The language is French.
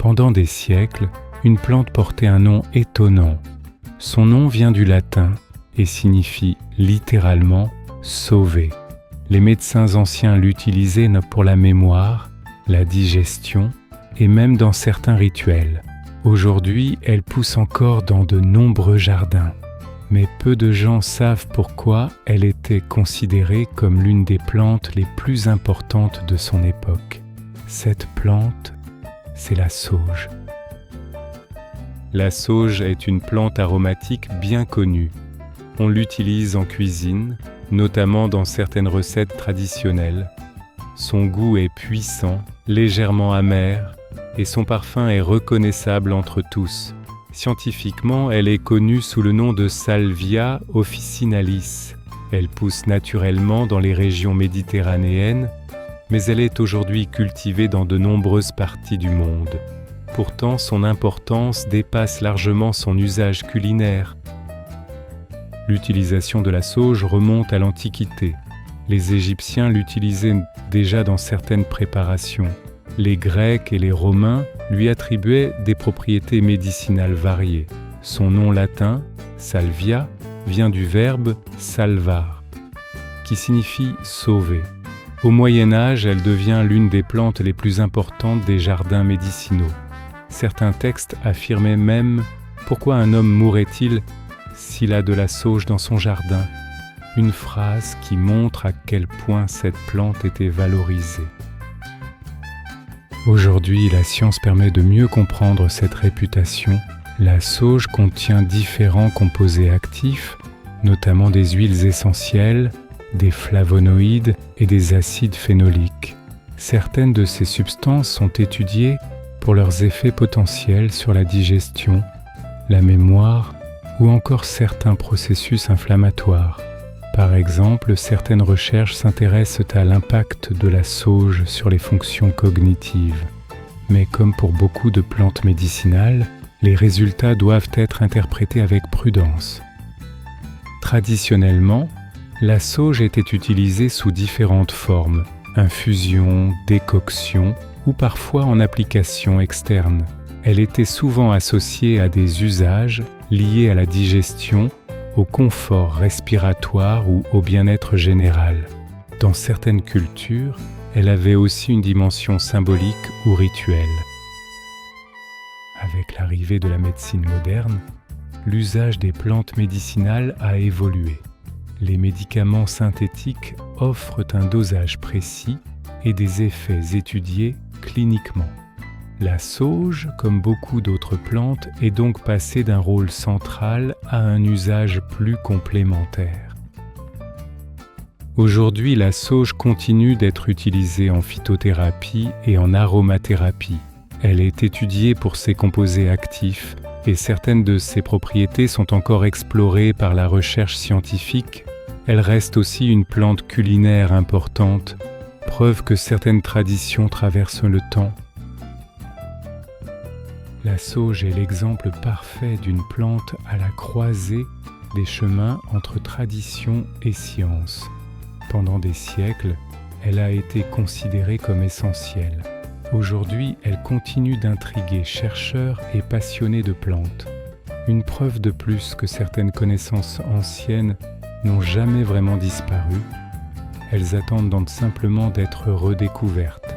Pendant des siècles, une plante portait un nom étonnant. Son nom vient du latin et signifie littéralement « sauver ». Les médecins anciens l'utilisaient pour la mémoire, la digestion et même dans certains rituels. Aujourd'hui, elle pousse encore dans de nombreux jardins. Mais peu de gens savent pourquoi elle était considérée comme l'une des plantes les plus importantes de son époque. Cette plante, c'est la sauge. La sauge est une plante aromatique bien connue. On l'utilise en cuisine, notamment dans certaines recettes traditionnelles. Son goût est puissant, légèrement amer, et son parfum est reconnaissable entre tous. Scientifiquement, elle est connue sous le nom de Salvia officinalis. Elle pousse naturellement dans les régions méditerranéennes, mais elle est aujourd'hui cultivée dans de nombreuses parties du monde. Pourtant, son importance dépasse largement son usage culinaire. L'utilisation de la sauge remonte à l'Antiquité. Les Égyptiens l'utilisaient déjà dans certaines préparations. Les Grecs et les Romains lui attribuaient des propriétés médicinales variées. Son nom latin, salvia, vient du verbe salvar, qui signifie sauver. Au Moyen Âge, elle devient l'une des plantes les plus importantes des jardins médicinaux. Certains textes affirmaient même « Pourquoi un homme mourrait-il s'il a de la sauge dans son jardin ?» Une phrase qui montre à quel point cette plante était valorisée. Aujourd'hui, la science permet de mieux comprendre cette réputation. La sauge contient différents composés actifs, notamment des huiles essentielles, des flavonoïdes et des acides phénoliques. Certaines de ces substances sont étudiées pour leurs effets potentiels sur la digestion, la mémoire ou encore certains processus inflammatoires. Par exemple, certaines recherches s'intéressent à l'impact de la sauge sur les fonctions cognitives. Mais comme pour beaucoup de plantes médicinales, les résultats doivent être interprétés avec prudence. Traditionnellement, la sauge était utilisée sous différentes formes, infusion, décoction ou parfois en application externe. Elle était souvent associée à des usages liés à la digestion, au confort respiratoire ou au bien-être général. Dans certaines cultures, elle avait aussi une dimension symbolique ou rituelle. Avec l'arrivée de la médecine moderne, l'usage des plantes médicinales a évolué. Les médicaments synthétiques offrent un dosage précis et des effets étudiés cliniquement. La sauge, comme beaucoup d'autres plantes, est donc passée d'un rôle central à un usage plus complémentaire. Aujourd'hui, la sauge continue d'être utilisée en phytothérapie et en aromathérapie. Elle est étudiée pour ses composés actifs et certaines de ses propriétés sont encore explorées par la recherche scientifique. Elle reste aussi une plante culinaire importante, preuve que certaines traditions traversent le temps. La sauge est l'exemple parfait d'une plante à la croisée des chemins entre tradition et science. Pendant des siècles, elle a été considérée comme essentielle. Aujourd'hui, elle continue d'intriguer chercheurs et passionnés de plantes. Une preuve de plus que certaines connaissances anciennes n'ont jamais vraiment disparu. Elles attendent donc simplement d'être redécouvertes.